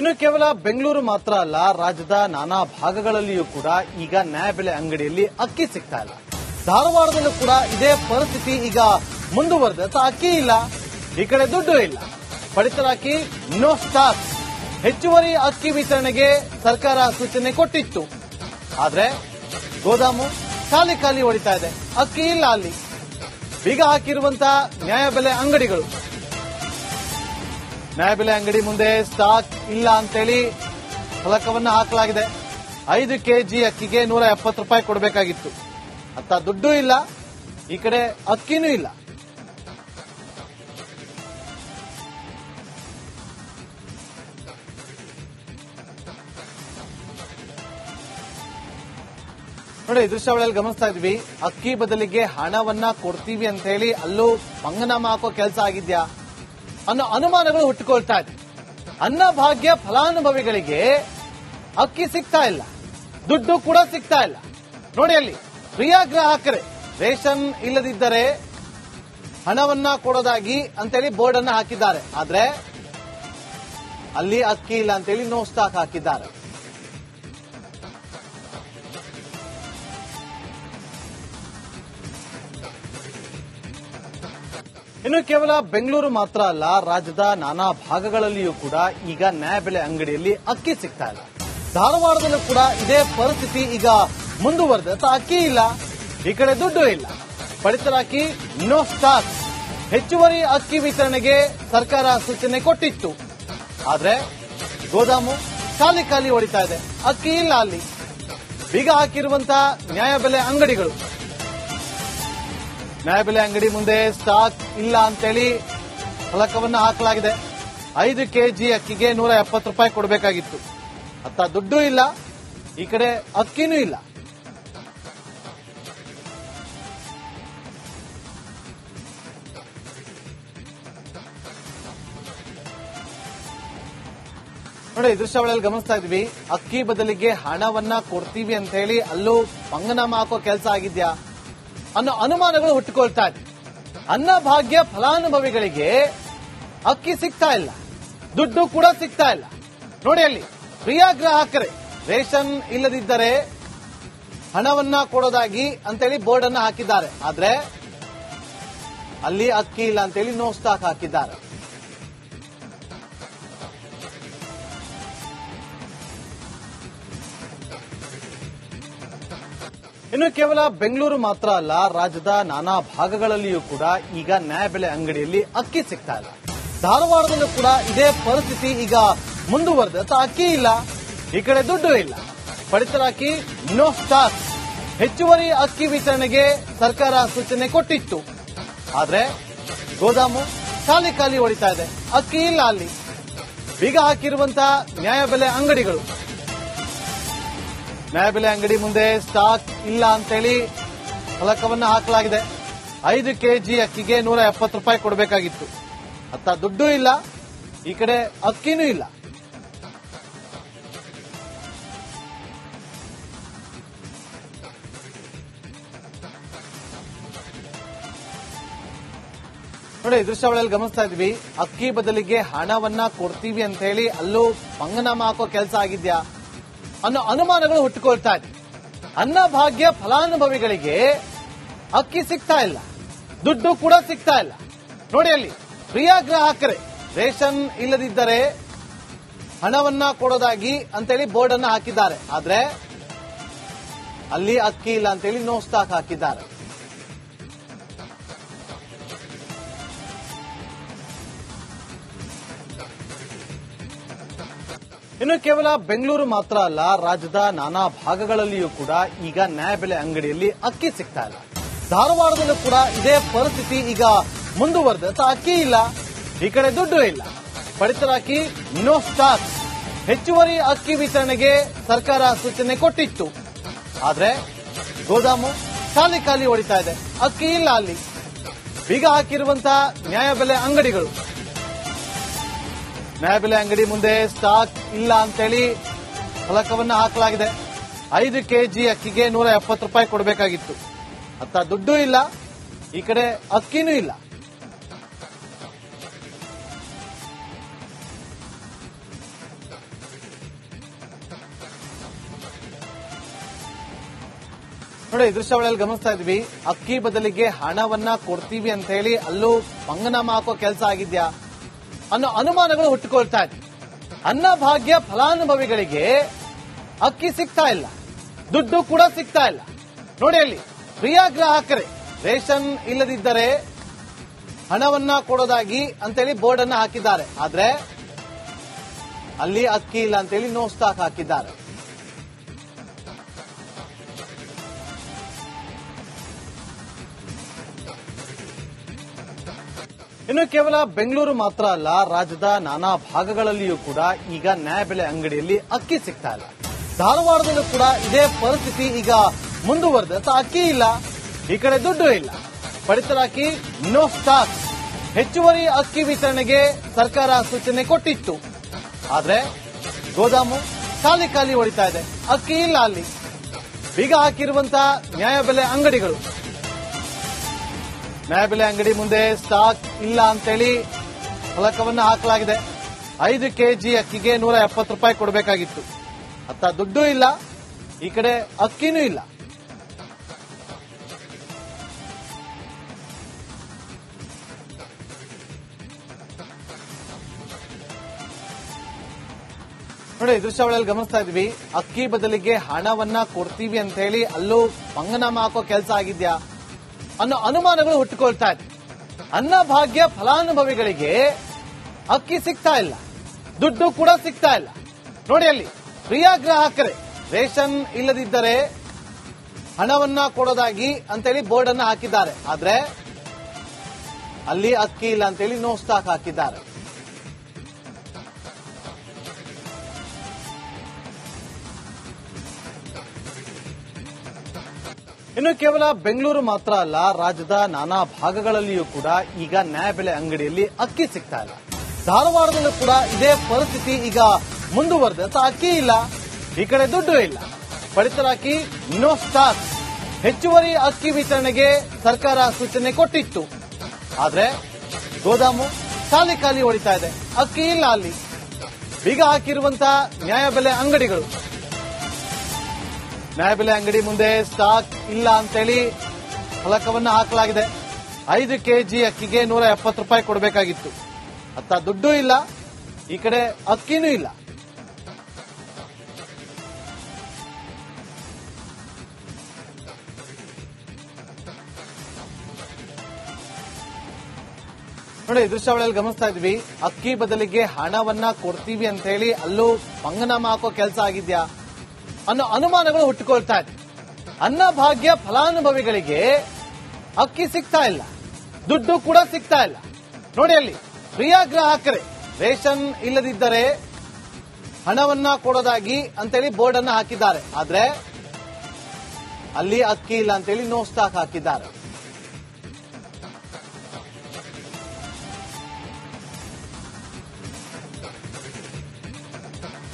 ಇನ್ನು ಕೇವಲ ಬೆಂಗಳೂರು ಮಾತ್ರ ಅಲ್ಲ, ರಾಜ್ಯದ ನಾನಾ ಭಾಗಗಳಲ್ಲಿಯೂ ಕೂಡ ಈಗ ನ್ಯಾಯಬೆಲೆ ಅಂಗಡಿಯಲ್ಲಿ ಅಕ್ಕಿ ಸಿಗ್ತಾ ಇಲ್ಲ. ಧಾರವಾಡದಲ್ಲೂ ಕೂಡ ಇದೇ ಪರಿಸ್ಥಿತಿ ಈಗ ಮುಂದುವರೆದ. ಅಕ್ಕಿ ಇಲ್ಲ, ಈ ಕಡೆ ದುಡ್ಡು ಇಲ್ಲ. ಪಡಿತರ ಅಕ್ಕಿ ನೋ ಸ್ಟಾಕ್. ಹೆಚ್ಚುವರಿ ಅಕ್ಕಿ ವಿತರಣೆಗೆ ಸರ್ಕಾರ ಸೂಚನೆ ಕೊಟ್ಟಿತ್ತು. ಆದ್ರೆ ಗೋದಾಮು ಖಾಲಿ ಖಾಲಿ ಹೊಡಿತಾ ಇದೆ. ಅಕ್ಕಿ ಇಲ್ಲ ಅಲ್ಲಿ. ಬೀಗ ಹಾಕಿರುವಂತಹ ನ್ಯಾಯಬೆಲೆ ಅಂಗಡಿಗಳು, ನ್ಯಾಯಬೆಲೆ ಅಂಗಡಿ ಮುಂದೆ ಸ್ಟಾಕ್ ಇಲ್ಲ ಅಂತೇಳಿ ಫಲಕವನ್ನು ಹಾಕಲಾಗಿದೆ. 5 ಕೆಜಿ ಅಕ್ಕಿಗೆ 170 ರೂಪಾಯಿ ಕೊಡಬೇಕಾಗಿತ್ತು. ಅತ್ತ ದುಡ್ಡು ಇಲ್ಲ, ಈ ಕಡೆ ಅಕ್ಕಿನೂ ಇಲ್ಲ. ನೋಡಿ, ದೃಶ್ಯಾವಳಿಯಲ್ಲಿ ಗಮನಿಸ್ತಾ ಇದ್ವಿ. ಅಕ್ಕಿ ಬದಲಿಗೆ ಹಣವನ್ನ ಕೊಡ್ತೀವಿ ಅಂತ ಹೇಳಿ ಅಲ್ಲೂ ಮಂಗನಾಮ ಹಾಕೋ ಕೆಲಸ ಆಗಿದ್ಯಾ ಅನ್ನೋ ಅನುಮಾನಗಳು ಹುಟ್ಟುಕೊಳ್ತಾ ಇದೆ. ಅನ್ನಭಾಗ್ಯ ಫಲಾನುಭವಿಗಳಿಗೆ ಅಕ್ಕಿ ಸಿಗ್ತಾ ಇಲ್ಲ, ದುಡ್ಡು ಕೂಡ ಸಿಗ್ತಾ ಇಲ್ಲ. ನೋಡಿ, ಅಲ್ಲಿ ಪ್ರಿಯ ಗ್ರಾಹಕರೇ, ರೇಷನ್ ಇಲ್ಲದಿದ್ದರೆ ಹಣವನ್ನ ಕೊಡೋದಾಗಿ ಅಂತೇಳಿ ಬೋರ್ಡ್ ಅನ್ನ ಹಾಕಿದ್ದಾರೆ. ಆದ್ರೆ ಅಲ್ಲಿ ಅಕ್ಕಿ ಇಲ್ಲ ಅಂತೇಳಿ ನೋ ಸ್ಟಾಕ್ ಹಾಕಿದ್ದಾರೆ. ಇನ್ನು ಕೇವಲ ಬೆಂಗಳೂರು ಮಾತ್ರ ಅಲ್ಲ, ರಾಜ್ಯದ ನಾನಾ ಭಾಗಗಳಲ್ಲಿಯೂ ಕೂಡ ಈಗ ನ್ಯಾಯಬೆಲೆ ಅಂಗಡಿಯಲ್ಲಿ ಅಕ್ಕಿ ಸಿಗ್ತಾ ಇಲ್ಲ. ಧಾರವಾಡದಲ್ಲೂ ಕೂಡ ಇದೇ ಪರಿಸ್ಥಿತಿ ಈಗ ಮುಂದುವರೆದ. ಅಕ್ಕಿ ಇಲ್ಲ, ಈ ಕಡೆ ದುಡ್ಡು ಇಲ್ಲ. ಪಡಿತರ ಅಕ್ಕಿ ನೋ ಸ್ಟಾಕ್. ಹೆಚ್ಚುವರಿ ಅಕ್ಕಿ ವಿತರಣೆಗೆ ಸರ್ಕಾರ ಸೂಚನೆ ಕೊಟ್ಟಿತ್ತು. ಆದ್ರೆ ಗೋದಾಮು ಖಾಲಿ ಖಾಲಿ ಹೊಡಿತಾ ಇದೆ. ಅಕ್ಕಿ ಇಲ್ಲ ಅಲ್ಲಿ. ಬೀಗ ಹಾಕಿರುವಂತಹ ನ್ಯಾಯಬೆಲೆ ಅಂಗಡಿಗಳು, ನ್ಯಾಯಬೆಲೆ ಅಂಗಡಿ ಮುಂದೆ ಸ್ಟಾಕ್ ಇಲ್ಲ ಅಂತೇಳಿ ಫಲಕವನ್ನು ಹಾಕಲಾಗಿದೆ. 5 ಕೆಜಿ ಅಕ್ಕಿಗೆ 170 ರೂಪಾಯಿ ಕೊಡಬೇಕಾಗಿತ್ತು. ಅತ್ತ ದುಡ್ಡು ಇಲ್ಲ, ಈ ಕಡೆ ಅಕ್ಕಿನೂ ಇಲ್ಲ. ನೋಡಿ, ದೃಶ್ಯಾವಳಿಯಲ್ಲಿ ಗಮನಿಸ್ತಾ ಇದ್ವಿ. ಅಕ್ಕಿ ಬದಲಿಗೆ ಹಣವನ್ನ ಕೊಡ್ತೀವಿ ಅಂತ ಹೇಳಿ ಅಲ್ಲೂ ಮಂಗನಾಮ ಹಾಕೋ ಕೆಲಸ ಆಗಿದ್ಯಾ ಅನ್ನೋ ಅನುಮಾನಗಳು ಹುಟ್ಟುಕೊಳ್ತಾ ಇದೆ. ಅನ್ನಭಾಗ್ಯ ಫಲಾನುಭವಿಗಳಿಗೆ ಅಕ್ಕಿ ಸಿಗ್ತಾ ಇಲ್ಲ, ದುಡ್ಡು ಕೂಡ ಸಿಗ್ತಾ ಇಲ್ಲ. ನೋಡಿ, ಅಲ್ಲಿ ಪ್ರಿಯ ಗ್ರಾಹಕರೇ, ರೇಷನ್ ಇಲ್ಲದಿದ್ದರೆ ಹಣವನ್ನ ಕೊಡೋದಾಗಿ ಅಂತೇಳಿ ಬೋರ್ಡ್ ಅನ್ನ ಹಾಕಿದ್ದಾರೆ. ಆದ್ರೆ ಅಲ್ಲಿ ಅಕ್ಕಿ ಇಲ್ಲ ಅಂತೇಳಿ ನೋ ಸ್ಟಾಕ್ ಹಾಕಿದ್ದಾರೆ. ಇನ್ನು ಕೇವಲ ಬೆಂಗಳೂರು ಮಾತ್ರ ಅಲ್ಲ, ರಾಜ್ಯದ ನಾನಾ ಭಾಗಗಳಲ್ಲಿಯೂ ಕೂಡ ಈಗ ನ್ಯಾಯಬೆಲೆ ಅಂಗಡಿಯಲ್ಲಿ ಅಕ್ಕಿ ಸಿಗ್ತಾ ಇಲ್ಲ. ಧಾರವಾಡದಲ್ಲೂ ಕೂಡ ಇದೇ ಪರಿಸ್ಥಿತಿ ಈಗ ಮುಂದುವರೆದ. ಅಕ್ಕಿ ಇಲ್ಲ, ಈ ಕಡೆ ದುಡ್ಡು ಇಲ್ಲ. ಪಡಿತರ ಅಕ್ಕಿ ನೋ ಸ್ಟಾಕ್. ಹೆಚ್ಚುವರಿ ಅಕ್ಕಿ ವಿತರಣೆಗೆ ಸರ್ಕಾರ ಸೂಚನೆ ಕೊಟ್ಟಿತ್ತು. ಆದ್ರೆ ಗೋದಾಮು ಖಾಲಿ ಖಾಲಿ ಹೊಡಿತಾ ಇದೆ. ಅಕ್ಕಿ ಇಲ್ಲ ಅಲ್ಲಿ. ಬೀಗ ಹಾಕಿರುವಂತಹ ನ್ಯಾಯಬೆಲೆ ಅಂಗಡಿಗಳು, ನ್ಯಾಯಬೆಲೆ ಅಂಗಡಿ ಮುಂದೆ ಸ್ಟಾಕ್ ಇಲ್ಲ ಅಂತೇಳಿ ಫಲಕವನ್ನು ಹಾಕಲಾಗಿದೆ. 5 ಕೆಜಿ ಅಕ್ಕಿಗೆ 170 ರೂಪಾಯಿ ಕೊಡಬೇಕಾಗಿತ್ತು. ಅತ್ತ ದುಡ್ಡು ಇಲ್ಲ, ಈ ಕಡೆ ಅಕ್ಕಿನೂ ಇಲ್ಲ. ನೋಡಿ, ದೃಶ್ಯಾವಳಿಯಲ್ಲಿ ಗಮನಿಸ್ತಾ ಇದ್ವಿ. ಅಕ್ಕಿ ಬದಲಿಗೆ ಹಣವನ್ನ ಕೊಡ್ತೀವಿ ಅಂತ ಹೇಳಿ ಅಲ್ಲೂ ಮಂಗನಾಮ ಹಾಕೋ ಕೆಲಸ ಆಗಿದ್ಯಾ ಅನ್ನೋ ಅನುಮಾನಗಳು ಹುಟ್ಟುಕೊಳ್ತಾ ಇದೆ. ಅನ್ನಭಾಗ್ಯ ಫಲಾನುಭವಿಗಳಿಗೆ ಅಕ್ಕಿ ಸಿಗ್ತಾ ಇಲ್ಲ, ದುಡ್ಡು ಕೂಡ ಸಿಗ್ತಾ ಇಲ್ಲ. ನೋಡಿ, ಅಲ್ಲಿ ಪ್ರಿಯ ಗ್ರಾಹಕರೇ, ರೇಷನ್ ಇಲ್ಲದಿದ್ದರೆ ಹಣವನ್ನ ಕೊಡೋದಾಗಿ ಅಂತೇಳಿ ಬೋರ್ಡ್ ಅನ್ನ ಹಾಕಿದ್ದಾರೆ. ಆದ್ರೆ ಅಲ್ಲಿ ಅಕ್ಕಿ ಇಲ್ಲ ಅಂತೇಳಿ ನೋ ಸ್ಟಾಕ್ ಹಾಕಿದ್ದಾರೆ. ಇನ್ನು ಕೇವಲ ಬೆಂಗಳೂರು ಮಾತ್ರ ಅಲ್ಲ, ರಾಜ್ಯದ ನಾನಾ ಭಾಗಗಳಲ್ಲಿಯೂ ಕೂಡ ಈಗ ನ್ಯಾಯಬೆಲೆ ಅಂಗಡಿಯಲ್ಲಿ ಅಕ್ಕಿ ಸಿಗ್ತಾ ಇಲ್ಲ. ಧಾರವಾಡದಲ್ಲೂ ಕೂಡ ಇದೇ ಪರಿಸ್ಥಿತಿ ಈಗ ಮುಂದುವರೆದ. ಅಕ್ಕಿ ಇಲ್ಲ, ಈ ಕಡೆ ದುಡ್ಡು ಇಲ್ಲ. ಪಡಿತರ ಅಕ್ಕಿ ನೋ ಸ್ಟಾಕ್. ಹೆಚ್ಚುವರಿ ಅಕ್ಕಿ ವಿತರಣೆಗೆ ಸರ್ಕಾರ ಸೂಚನೆ ಕೊಟ್ಟಿತ್ತು. ಆದ್ರೆ ಗೋದಾಮು ಖಾಲಿ ಖಾಲಿ ಹೊಡಿತಾ ಇದೆ. ಅಕ್ಕಿ ಇಲ್ಲ ಅಲ್ಲಿ. ಬೀಗ ಹಾಕಿರುವಂತಹ ನ್ಯಾಯಬೆಲೆ ಅಂಗಡಿಗಳು, ನ್ಯಾಯಬೆಲೆ ಅಂಗಡಿ ಮುಂದೆ ಸ್ಟಾಕ್ ಇಲ್ಲ ಅಂತೇಳಿ ಫಲಕವನ್ನು ಹಾಕಲಾಗಿದೆ. 5 ಕೆಜಿ ಅಕ್ಕಿಗೆ 170 ರೂಪಾಯಿ ಕೊಡಬೇಕಾಗಿತ್ತು. ಅತ್ತ ದುಡ್ಡು ಇಲ್ಲ, ಈ ಕಡೆ ಅಕ್ಕಿನೂ ಇಲ್ಲ. ನೋಡಿ ದೃಶ್ಯಾವಳಿಯಲ್ಲಿ ಗಮನಿಸ್ತಾ ಇದ್ವಿ, ಅಕ್ಕಿ ಬದಲಿಗೆ ಹಣವನ್ನ ಕೊಡ್ತೀವಿ ಅಂತ ಹೇಳಿ ಅಲ್ಲೂ ಪಂಗನಾಮ ಹಾಕೋ ಕೆಲಸ ಆಗಿದ್ಯಾ ಅನ್ನೋ ಅನುಮಾನಗಳು ಹುಟ್ಟುಕೊಳ್ತಾ ಇದೆ. ಅನ್ನಭಾಗ್ಯ ಫಲಾನುಭವಿಗಳಿಗೆ ಅಕ್ಕಿ ಸಿಗ್ತಾ ಇಲ್ಲ, ದುಡ್ಡು ಕೂಡ ಸಿಗ್ತಾ ಇಲ್ಲ. ನೋಡಿ ಅಲ್ಲಿ ಪ್ರಿಯ ಗ್ರಾಹಕರೇ, ರೇಷನ್ ಇಲ್ಲದಿದ್ದರೆ ಹಣವನ್ನ ಕೊಡೋದಾಗಿ ಅಂತೇಳಿ ಬೋರ್ಡ್ ಅನ್ನ ಹಾಕಿದ್ದಾರೆ. ಆದ್ರೆ ಅಲ್ಲಿ ಅಕ್ಕಿ ಇಲ್ಲ ಅಂತೇಳಿ ನೋ ಸ್ಟಾಕ್ ಹಾಕಿದ್ದಾರೆ. ಇನ್ನು ಕೇವಲ ಬೆಂಗಳೂರು ಮಾತ್ರ ಅಲ್ಲ, ರಾಜ್ಯದ ನಾನಾ ಭಾಗಗಳಲ್ಲಿಯೂ ಕೂಡ ಈಗ ನ್ಯಾಯಬೆಲೆ ಅಂಗಡಿಯಲ್ಲಿ ಅಕ್ಕಿ ಸಿಗ್ತಾ ಇಲ್ಲ. ಧಾರವಾಡದಲ್ಲೂ ಕೂಡ ಇದೇ ಪರಿಸ್ಥಿತಿ ಈಗ ಮುಂದುವರೆದ. ಅಕ್ಕಿ ಇಲ್ಲ, ಈ ಕಡೆ ದುಡ್ಡು ಇಲ್ಲ, ಪಡಿತರಾಕಿ ನೋ ಸ್ಟಾಕ್. ಹೆಚ್ಚುವರಿ ಅಕ್ಕಿ ವಿತರಣೆಗೆ ಸರ್ಕಾರ ಸೂಚನೆ ಕೊಟ್ಟಿತ್ತು. ಆದ್ರೆ ಗೋದಾಮು ಖಾಲಿ ಖಾಲಿ ಹೊಡಿತಾ ಇದೆ, ಅಕ್ಕಿ ಇಲ್ಲ. ಅಲ್ಲಿ ಬೀಗ ಹಾಕಿರುವಂತಹ ನ್ಯಾಯಬೆಲೆ ಅಂಗಡಿಗಳು, ನ್ಯಾಯಬೆಲೆ ಅಂಗಡಿ ಮುಂದೆ ಸ್ಟಾಕ್ ಇಲ್ಲ ಅಂತೇಳಿ ಫಲಕವನ್ನು ಹಾಕಲಾಗಿದೆ. 5 ಕೆಜಿ ಅಕ್ಕಿಗೆ 170 ರೂಪಾಯಿ ಕೊಡಬೇಕಾಗಿತ್ತು. ಅತ್ತ ದುಡ್ಡು ಇಲ್ಲ, ಈ ಕಡೆ ಅಕ್ಕಿನೂ ಇಲ್ಲ. ನೋಡಿ ದೃಶ್ಯಾವಳಿಯಲ್ಲಿ ಗಮನಿಸ್ತಾ ಇದ್ವಿ, ಅಕ್ಕಿ ಬದಲಿಗೆ ಹಣವನ್ನ ಕೊಡ್ತೀವಿ ಅಂತ ಹೇಳಿ ಅಲ್ಲೂ ಪಂಗನಾಮ ಹಾಕೋ ಕೆಲಸ ಆಗಿದ್ಯಾ ಅನ್ನೋ ಅನುಮಾನಗಳು ಹುಟ್ಟುಕೊಳ್ತಾ ಇದೆ. ಅನ್ನಭಾಗ್ಯ ಫಲಾನುಭವಿಗಳಿಗೆ ಅಕ್ಕಿ ಸಿಗ್ತಾ ಇಲ್ಲ, ದುಡ್ಡು ಕೂಡ ಸಿಗ್ತಾ ಇಲ್ಲ. ನೋಡಿ ಅಲ್ಲಿ ಪ್ರಿಯ ಗ್ರಾಹಕರೇ, ರೇಷನ್ ಇಲ್ಲದಿದ್ದರೆ ಹಣವನ್ನ ಕೊಡೋದಾಗಿ ಅಂತೇಳಿ ಬೋರ್ಡ್ ಅನ್ನ ಹಾಕಿದ್ದಾರೆ. ಆದ್ರೆ ಅಲ್ಲಿ ಅಕ್ಕಿ ಇಲ್ಲ ಅಂತೇಳಿ ನೋ ಸ್ಟಾಕ್ ಹಾಕಿದ್ದಾರೆ. ಇನ್ನು ಕೇವಲ ಬೆಂಗಳೂರು ಮಾತ್ರ ಅಲ್ಲ, ರಾಜ್ಯದ ನಾನಾ ಭಾಗಗಳಲ್ಲಿಯೂ ಕೂಡ ಈಗ ನ್ಯಾಯಬೆಲೆ ಅಂಗಡಿಯಲ್ಲಿ ಅಕ್ಕಿ ಸಿಗ್ತಾ ಇಲ್ಲ. ಧಾರವಾಡದಲ್ಲೂ ಕೂಡ ಇದೇ ಪರಿಸ್ಥಿತಿ ಈಗ ಮುಂದುವರೆದ. ಅಕ್ಕಿ ಇಲ್ಲ, ಈ ಕಡೆ ದುಡ್ಡು ಇಲ್ಲ, ಪಡಿತರಾಕಿ ನೋ ಸ್ಟಾಕ್. ಹೆಚ್ಚುವರಿ ಅಕ್ಕಿ ವಿತರಣೆಗೆ ಸರ್ಕಾರ ಸೂಚನೆ ಕೊಟ್ಟಿತ್ತು. ಆದ್ರೆ ಗೋದಾಮು ಖಾಲಿ ಖಾಲಿ ಹೊಡಿತಾ ಇದೆ, ಅಕ್ಕಿ ಇಲ್ಲ. ಅಲ್ಲಿ ಬೀಗ ಹಾಕಿರುವಂತಹ ನ್ಯಾಯಬೆಲೆ ಅಂಗಡಿಗಳು, ನ್ಯಾಯಬೆಲೆ ಅಂಗಡಿ ಮುಂದೆ ಸ್ಟಾಕ್ ಇಲ್ಲ ಅಂತೇಳಿ ಫಲಕವನ್ನು ಹಾಕಲಾಗಿದೆ. 5 ಕೆಜಿ ಅಕ್ಕಿಗೆ 170 ರೂಪಾಯಿ ಕೊಡಬೇಕಾಗಿತ್ತು. ಅತ್ತ ದುಡ್ಡು ಇಲ್ಲ, ಈ ಕಡೆ ಅಕ್ಕಿನೂ ಇಲ್ಲ. ನೋಡಿ ದೃಶ್ಯಾವಳಿಯಲ್ಲಿ ಗಮನಿಸ್ತಾ ಇದ್ವಿ, ಅಕ್ಕಿ ಬದಲಿಗೆ ಹಣವನ್ನ ಕೊಡ್ತೀವಿ ಅಂತ ಹೇಳಿ ಅಲ್ಲೂ ಪಂಗನಾಮ ಹಾಕೋ ಕೆಲಸ ಆಗಿದ್ಯಾ ಅನ್ನೋ ಅನುಮಾನಗಳು ಹುಟ್ಟುಕೊಳ್ತಾ ಇದೆ. ಅನ್ನಭಾಗ್ಯ ಫಲಾನುಭವಿಗಳಿಗೆ ಅಕ್ಕಿ ಸಿಗ್ತಾ ಇಲ್ಲ, ದುಡ್ಡು ಕೂಡ ಸಿಗ್ತಾ ಇಲ್ಲ. ನೋಡಿ ಅಲ್ಲಿ ಪ್ರಿಯ ಗ್ರಾಹಕರೇ, ರೇಷನ್ ಇಲ್ಲದಿದ್ದರೆ ಹಣವನ್ನ ಕೊಡೋದಾಗಿ ಅಂತೇಳಿ ಬೋರ್ಡ್ ಅನ್ನ ಹಾಕಿದ್ದಾರೆ. ಆದ್ರೆ ಅಲ್ಲಿ ಅಕ್ಕಿ ಇಲ್ಲ ಅಂತೇಳಿ ನೋ ಸ್ಟಾಕ್ ಹಾಕಿದ್ದಾರೆ.